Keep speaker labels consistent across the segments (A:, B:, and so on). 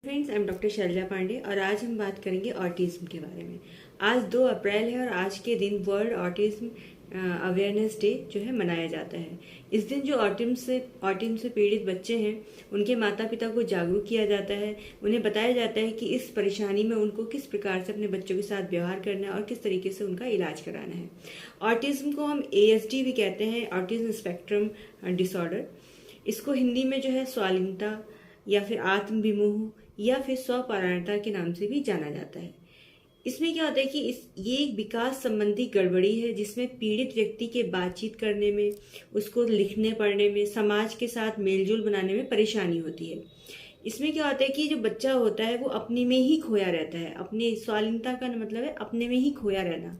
A: Friends, I am doctor Shailaja Pandey और आज हम बात करेंगे ऑटिज्म के बारे में। आज 2 अप्रैल है और आज के दिन वर्ल्ड ऑटिज्म अवेयरनेस डे जो है मनाया जाता है। इस दिन जो ऑटिज्म से पीड़ित बच्चे हैं उनके माता पिता को जागरूक किया जाता है। उन्हें बताया जाता है कि इस परेशानी में उनको किस प्रकार से अपने बच्चों के साथ व्यवहार करना है और किस तरीके से उनका इलाज कराना है। ऑटिज्म को हम ASD भी कहते हैं, ऑटिज्म स्पेक्ट्रम डिसऑर्डर। इसको हिंदी में जो है स्वालीनता या फिर आत्म विमोह या फिर स्वपरायणता के नाम से भी जाना जाता है। इसमें क्या होता है कि ये एक विकास संबंधी गड़बड़ी है जिसमें पीड़ित व्यक्ति के बातचीत करने में, उसको लिखने पढ़ने में, समाज के साथ मेलजोल बनाने में परेशानी होती है। इसमें क्या होता है कि जो बच्चा होता है वो अपने में ही खोया रहता है। अपने स्वालीनता का मतलब है अपने में ही खोया रहना,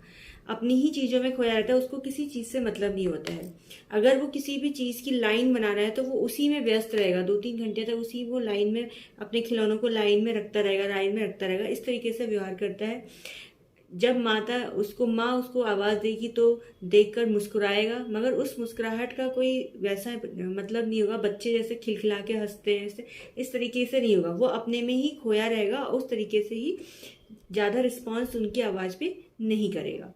A: अपनी ही चीज़ों में खोया रहता है, उसको किसी चीज़ से मतलब नहीं होता है। अगर वो किसी भी चीज़ की लाइन बना रहा है तो वो उसी में व्यस्त रहेगा, 2-3 घंटे तक उसी वो लाइन में अपने खिलौनों को लाइन में रखता रहेगा। इस तरीके से व्यवहार करता है। जब माँ उसको आवाज़ देगी तो देखकर मुस्कुराएगा, मगर उस मुस्कुराहट का कोई वैसा मतलब नहीं होगा। बच्चे जैसे खिलखिला के हंसते हैं, इस तरीके से नहीं होगा। वो अपने में ही खोया रहेगा और उस तरीके से ही ज़्यादा रिस्पॉन्स उनकी आवाज़ पे नहीं करेगा।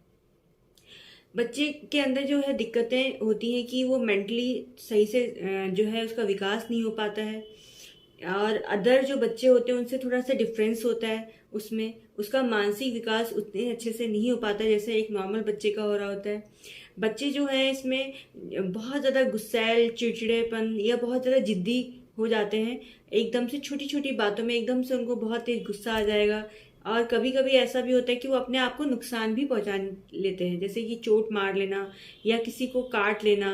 A: बच्चे के अंदर जो है दिक्कतें होती हैं कि वो मेंटली सही से जो है उसका विकास नहीं हो पाता है और अदर जो बच्चे होते हैं उनसे थोड़ा सा डिफरेंस होता है। उसमें उसका मानसिक विकास उतने अच्छे से नहीं हो पाता जैसे एक नॉर्मल बच्चे का हो रहा होता है। बच्चे जो है इसमें बहुत ज़्यादा गुस्सैल, चिड़चिड़ेपन या बहुत ज़्यादा जिद्दी हो जाते हैं। एकदम से छोटी छोटी बातों में एकदम से उनको बहुत तेज गुस्सा आ जाएगा और कभी कभी ऐसा भी होता है कि वो अपने आप को नुकसान भी पहुंचा लेते हैं, जैसे कि चोट मार लेना या किसी को काट लेना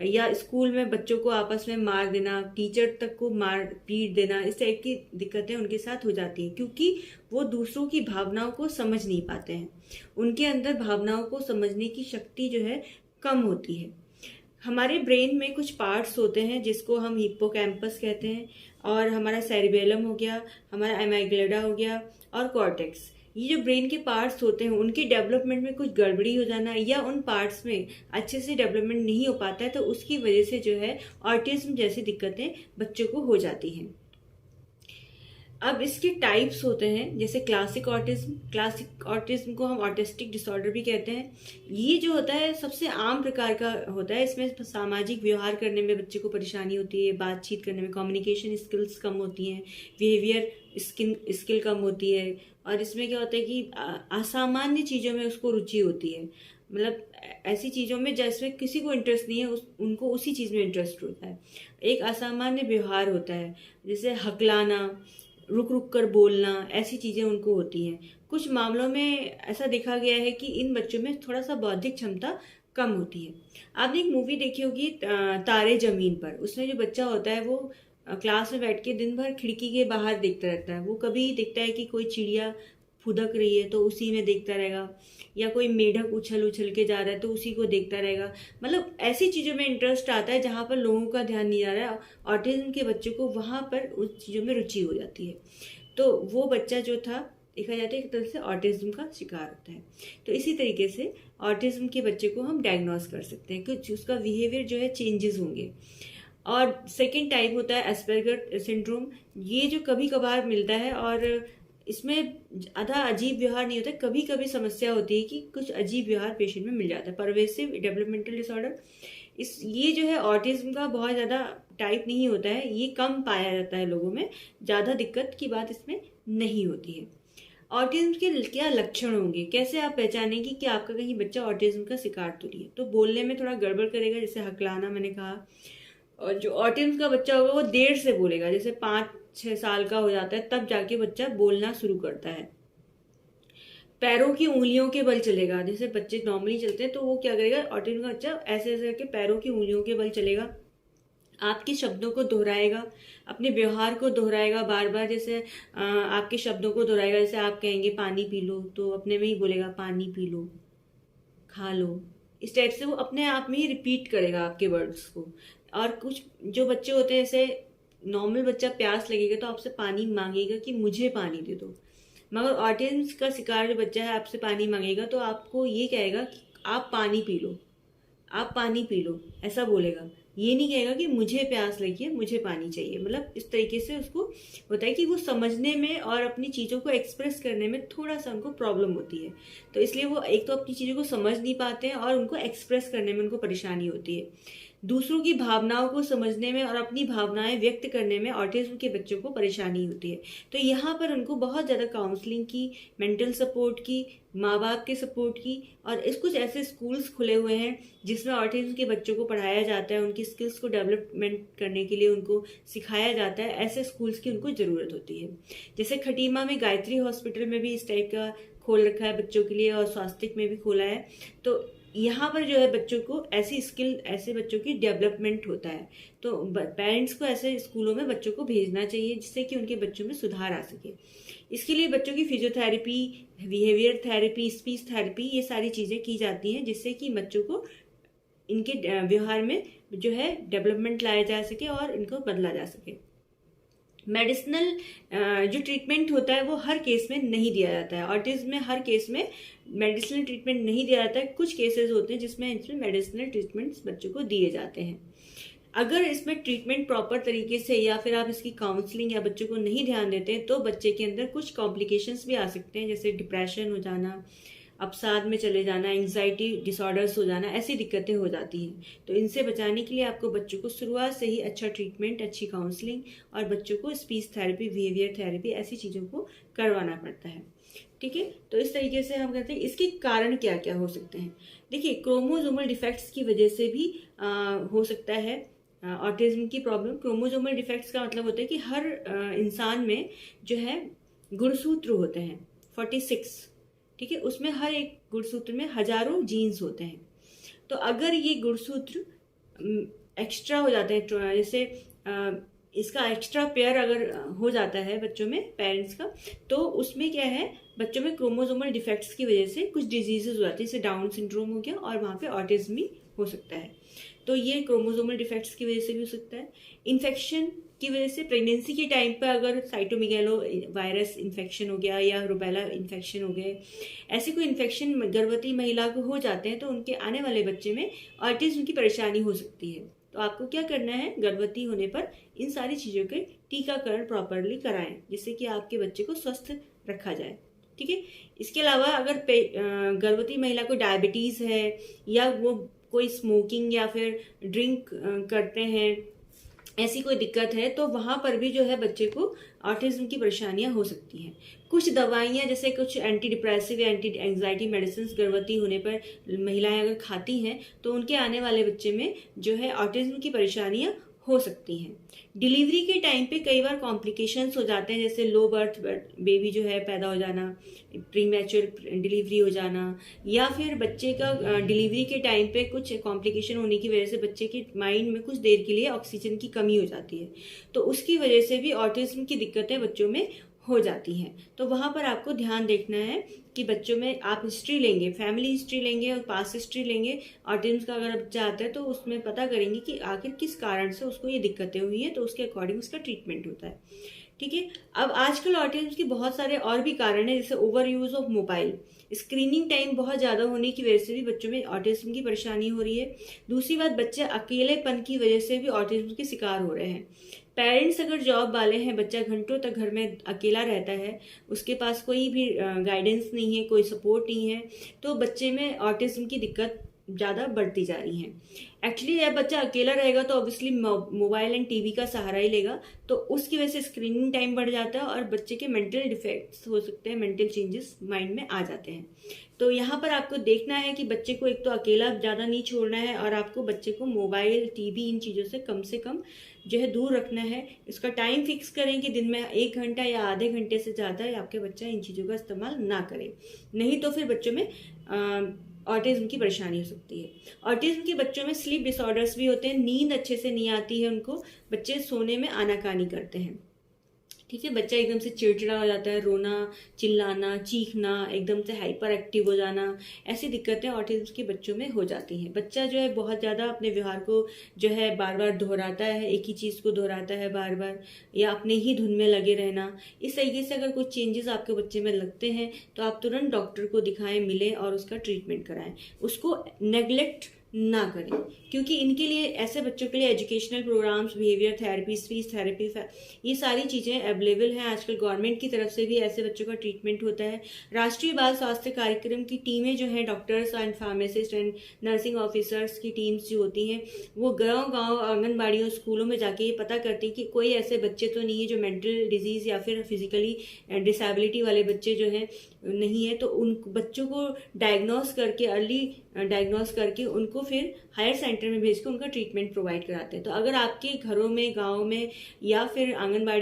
A: या स्कूल में बच्चों को आपस में मार देना, टीचर तक को मार पीट देना। इस टाइप की दिक्कतें उनके साथ हो जाती हैं क्योंकि वो दूसरों की भावनाओं को समझ नहीं पाते हैं। उनके अंदर भावनाओं को समझने की शक्ति जो है कम होती है। हमारे ब्रेन में कुछ पार्ट्स होते हैं जिसको हम हिप्पोकैम्पस कहते हैं और हमारा सेरिबेलम हो गया, हमारा एमाइग्डाला हो गया और कॉर्टेक्स। ये जो ब्रेन के पार्ट्स होते हैं उनकी डेवलपमेंट में कुछ गड़बड़ी हो जाना या उन पार्ट्स में अच्छे से डेवलपमेंट नहीं हो पाता है तो उसकी वजह से जो है ऑटिज्म जैसी दिक्कतें बच्चों को हो जाती हैं। अब इसके टाइप्स होते हैं जैसे क्लासिक ऑटिज्म को हम ऑटिस्टिक डिसऑर्डर भी कहते हैं। ये जो होता है सबसे आम प्रकार का होता है। इसमें सामाजिक व्यवहार करने में बच्चे को परेशानी होती है, बातचीत करने में कम्युनिकेशन स्किल्स कम होती हैं, बिहेवियर स्किल कम होती है और इसमें क्या होता है कि असामान्य चीज़ों में उसको रुचि होती है। मतलब ऐसी चीज़ों में जिसमें किसी को इंटरेस्ट नहीं है उनको उसी चीज़ में इंटरेस्ट होता है। एक असामान्य व्यवहार होता है जैसे हकलाना, रुक रुक कर बोलना, ऐसी चीज़ें उनको होती हैं। कुछ मामलों में ऐसा देखा गया है कि इन बच्चों में थोड़ा सा बौद्धिक क्षमता कम होती है। आपने एक मूवी देखी होगी तारे ज़मीन पर। उसमें जो बच्चा होता है वो क्लास में बैठ के दिन भर खिड़की के बाहर देखता रहता है। वो कभी देखता है कि कोई चिड़िया फुदक रही है तो उसी में देखता रहेगा या कोई मेढक उछल उछल के जा रहा है तो उसी को देखता रहेगा। मतलब ऐसी चीज़ों में इंटरेस्ट आता है जहाँ पर लोगों का ध्यान नहीं आ रहा है। ऑटिज्म के बच्चों को वहाँ पर उस चीज़ों में रुचि हो जाती है तो वो बच्चा जो था देखा जाता है एक तरह से ऑटिज्म का शिकार होता है। तो इसी तरीके से ऑटिज्म के बच्चे को हम डायग्नोस कर सकते हैं कि उसका बिहेवियर जो है चेंजेस होंगे। और सेकेंड टाइप होता है एस्पर्गर सिंड्रोम। ये जो कभी कभार मिलता है और इसमें ज़्यादा अजीब व्यवहार नहीं होता। कभी कभी समस्या होती है कि कुछ अजीब व्यवहार पेशेंट में मिल जाता है। परवेसिव डेवलपमेंटल डिसऑर्डर, ये जो है ऑटिज्म का बहुत ज़्यादा टाइप नहीं होता है, ये कम पाया जाता है लोगों में, ज़्यादा दिक्कत की बात इसमें नहीं होती है। ऑटिज्म के क्या लक्षण होंगे, कैसे आप पहचानेंगे कि आपका कहीं बच्चा ऑटिज्म का शिकार तो नहीं है। तो बोलने में थोड़ा गड़बड़ करेगा, जैसे हकलाना मैंने कहा। और जो ऑटिज्म का बच्चा होगा वो देर से बोलेगा, जैसे 5-6 साल का हो जाता है तब जाके बच्चा बोलना शुरू करता है। पैरों की उंगलियों के बल चलेगा, जैसे बच्चे नॉर्मली चलते हैं तो वो क्या करेगा, ऑटिज्म का बच्चा ऐसे ऐसे करके पैरों की उंगलियों के बल चलेगा। आपके शब्दों को दोहराएगा, अपने व्यवहार को दोहराएगा बार बार। जैसे आपके शब्दों को दोहराएगा, जैसे आप कहेंगे पानी पी लो तो अपने में ही बोलेगा पानी पी लो, खा लो। इस टाइप से वो अपने आप में ही रिपीट करेगा आपके वर्ड्स को। और कुछ जो बच्चे होते हैं, जैसे नॉर्मल बच्चा प्यास लगेगा तो आपसे पानी मांगेगा कि मुझे पानी दे दो, मगर ऑटिज्म का शिकार जो बच्चा है आपसे पानी मांगेगा तो आपको ये कहेगा कि आप पानी पी लो, आप पानी पी लो, ऐसा बोलेगा। ये नहीं कहेगा कि मुझे प्यास लगी है, मुझे पानी चाहिए। मतलब इस तरीके से उसको होता है कि वो समझने में और अपनी चीज़ों को एक्सप्रेस करने में थोड़ा सा उनको प्रॉब्लम होती है। तो इसलिए वो एक तो अपनी चीज़ों को समझ नहीं पाते हैं और उनको एक्सप्रेस करने में उनको परेशानी होती है। दूसरों की भावनाओं को समझने में और अपनी भावनाएं व्यक्त करने में ऑटिज्म के बच्चों को परेशानी होती है। तो यहाँ पर उनको बहुत ज़्यादा काउंसलिंग की, मेंटल सपोर्ट की, माँ बाप के सपोर्ट की, और इस कुछ ऐसे स्कूल्स खुले हुए हैं जिसमें ऑटिज्म के बच्चों को पढ़ाया जाता है, उनकी स्किल्स को डेवलपमेंट करने के लिए उनको सिखाया जाता है। ऐसे स्कूल्स की उनको ज़रूरत होती है। जैसे खटीमा में गायत्री हॉस्पिटल में भी इस टाइप का खोल रखा है बच्चों के लिए, और स्वास्तिक में भी खोला है। तो यहाँ पर जो है बच्चों को ऐसी स्किल, ऐसे बच्चों की डेवलपमेंट होता है। तो पेरेंट्स को ऐसे स्कूलों में बच्चों को भेजना चाहिए जिससे कि उनके बच्चों में सुधार आ सके। इसके लिए बच्चों की physiotherapy, behaviour therapy, speech therapy, ये सारी चीज़ें की जाती हैं जिससे कि बच्चों को इनके व्यवहार में जो है डेवलपमेंट लाया जा सके और इनको बदला जा सके। मेडिसिनल जो ट्रीटमेंट होता है वो हर केस में नहीं दिया जाता है। ऑटिज्म में हर केस में मेडिसिनल ट्रीटमेंट नहीं दिया जाता है। कुछ केसेस होते हैं जिसमें इसमें मेडिसिनल ट्रीटमेंट्स बच्चों को दिए जाते हैं। अगर इसमें ट्रीटमेंट प्रॉपर तरीके से या फिर आप इसकी काउंसलिंग या बच्चों को नहीं ध्यान देते हैं तो बच्चे के अंदर कुछ कॉम्प्लिकेशंस भी आ सकते हैं, जैसे डिप्रेशन हो जाना, अवसाद में चले जाना, एंग्जाइटी डिसऑर्डर्स हो जाना, ऐसी दिक्कतें हो जाती हैं। तो इनसे बचाने के लिए आपको बच्चों को शुरुआत से ही अच्छा ट्रीटमेंट, अच्छी काउंसलिंग और बच्चों को स्पीच थेरेपी, बिहेवियर थेरेपी, ऐसी चीज़ों को करवाना पड़ता है। ठीक है, तो इस तरीके से हम कहते हैं इसके कारण क्या क्या हो सकते हैं। देखिए, क्रोमोसोमल डिफेक्ट्स की वजह से भी हो सकता है ऑटिज्म की प्रॉब्लम। क्रोमोसोमल डिफेक्ट्स का मतलब होता है कि हर इंसान में जो है गुणसूत्र होते हैं 46, ठीक है, उसमें हर एक गुणसूत्र में हजारों जीन्स होते हैं। तो अगर ये गुणसूत्र एक्स्ट्रा हो जाते हैं, जैसे इसका एक्स्ट्रा पेयर अगर हो जाता है बच्चों में पेरेंट्स का, तो उसमें क्या है, बच्चों में क्रोमोसोमल डिफेक्ट्स की वजह से कुछ डिजीजेस हो जाती है, जैसे डाउन सिंड्रोम हो गया और वहाँ पे ऑटिज्म भी हो सकता है। तो ये क्रोमोसोमल डिफेक्ट्स की वजह से भी हो सकता है। इन्फेक्शन की वजह से, प्रेगनेंसी के टाइम पर अगर साइटोमेगालो वायरस इन्फेक्शन हो गया या रुबेला इन्फेक्शन हो गए, ऐसे कोई इन्फेक्शन गर्भवती महिला को हो जाते हैं तो उनके आने वाले बच्चे में ऑटिज्म की परेशानी हो सकती है। तो आपको क्या करना है, गर्भवती होने पर इन सारी चीज़ों के टीकाकरण प्रॉपरली कराएं जिससे कि आपके बच्चे को स्वस्थ रखा जाए। ठीक है, इसके अलावा अगर गर्भवती महिला को डायबिटीज़ है या वो कोई स्मोकिंग या फिर ड्रिंक करते हैं, ऐसी कोई दिक्कत है, तो वहाँ पर भी जो है बच्चे को ऑटिज्म की परेशानियाँ हो सकती हैं। कुछ दवाइयाँ, जैसे कुछ एंटी डिप्रेसिव या एंटी एंग्जाइटी मेडिसिन गर्भवती होने पर महिलाएं अगर खाती हैं तो उनके आने वाले बच्चे में जो है ऑटिज्म की परेशानियाँ हो सकती हैं। डिलीवरी के टाइम पे कई बार कॉम्प्लिकेशंस हो जाते हैं, जैसे लो बर्थ बेबी जो है पैदा हो जाना, प्री मैच्योर डिलीवरी हो जाना, या फिर बच्चे का डिलीवरी के टाइम पे कुछ कॉम्प्लिकेशन होने की वजह से बच्चे के माइंड में कुछ देर के लिए ऑक्सीजन की कमी हो जाती है, तो उसकी वजह से भी ऑटिज्म की दिक्कतें बच्चों में हो जाती हैं। तो वहाँ पर आपको ध्यान देखना है कि बच्चों में आप हिस्ट्री लेंगे, फैमिली हिस्ट्री लेंगे और पास हिस्ट्री लेंगे। ऑटिज्म का अगर बच्चा आता है तो उसमें पता करेंगे कि आखिर किस कारण से उसको ये दिक्कतें हुई है, तो उसके अकॉर्डिंग उसका ट्रीटमेंट होता है। ठीक है, अब आजकल ऑटिज्म के बहुत सारे और भी कारण है, जैसे over use of mobile, screening time बहुत ज़्यादा होने की वजह से भी बच्चों में ऑटिज्म की परेशानी हो रही है। दूसरी बात, बच्चे अकेलेपन की वजह से भी ऑटिज्म के शिकार हो रहे हैं। पेरेंट्स अगर जॉब वाले हैं, बच्चा घंटों तक घर में अकेला रहता है, उसके पास कोई भी गाइडेंस नहीं है, कोई सपोर्ट नहीं है, तो बच्चे में ऑटिज्म की दिक्कत ज़्यादा बढ़ती जा रही है। एक्चुअली जब बच्चा अकेला रहेगा तो ऑब्वियसली मोबाइल एंड टीवी का सहारा ही लेगा, तो उसकी वजह से स्क्रीनिंग टाइम बढ़ जाता है और बच्चे के मेंटल डिफेक्ट्स हो सकते हैं, मेंटल चेंजेस माइंड में आ जाते हैं। तो यहाँ पर आपको देखना है कि बच्चे को एक तो अकेला ज़्यादा नहीं छोड़ना है और आपको बच्चे को मोबाइल, टीवी, इन चीज़ों से कम जो है दूर रखना है। इसका टाइम फिक्स करें कि दिन में 1 घंटा या आधे घंटे से ज़्यादा आपके बच्चा इन चीज़ों का इस्तेमाल ना करे, नहीं तो फिर बच्चों में ऑटिज्म की परेशानी हो सकती है। ऑटिज्म के बच्चों में स्लीप डिसऑर्डर्स भी होते हैं, नींद अच्छे से नहीं आती है उनको, बच्चे सोने में आनाकानी करते हैं। ठीक है, बच्चा एकदम से चिड़चिड़ा हो जाता है, रोना, चिल्लाना, चीखना, एकदम से हाइपर एक्टिव हो जाना, ऐसी दिक्कतें ऑटिज्म के बच्चों में हो जाती हैं। बच्चा जो है बहुत ज़्यादा अपने व्यवहार को जो है बार बार दोहराता है, एक ही चीज़ को दोहराता है बार बार, या अपने ही धुन में लगे रहना। इस तरीके से अगर कुछ चेंजेस आपके बच्चे में लगते हैं तो आप तुरंत डॉक्टर को दिखाएं, मिलें और उसका ट्रीटमेंट कराएं। उसको नेग्लेक्ट ना करें, क्योंकि इनके लिए, ऐसे बच्चों के लिए educational programs, behaviour therapy, speech therapy, ये सारी चीज़ें अवेलेबल हैं। आजकल गवर्नमेंट की तरफ से भी ऐसे बच्चों का ट्रीटमेंट होता है। राष्ट्रीय बाल स्वास्थ्य कार्यक्रम की टीमें जो हैं, doctors and pharmacist and nursing officers की टीम्स जो होती हैं, वो गांव-गांव, आंगनबाड़ियों, स्कूलों में जाके ये पता करती हैं कि कोई ऐसे बच्चे तो नहीं है जो मेंटल डिजीज़ या फिर फिजिकली डिसेबिलिटी वाले बच्चे जो हैं नहीं है। तो उन बच्चों को डायग्नोस करके, अर्ली डायग्नोस करके उनको फिर हायर सेंटर में भेज के उनका ट्रीटमेंट प्रोवाइड कराते हैं। तो अगर आपके घरों में, गाँव में या फिर आंगनबाड़ी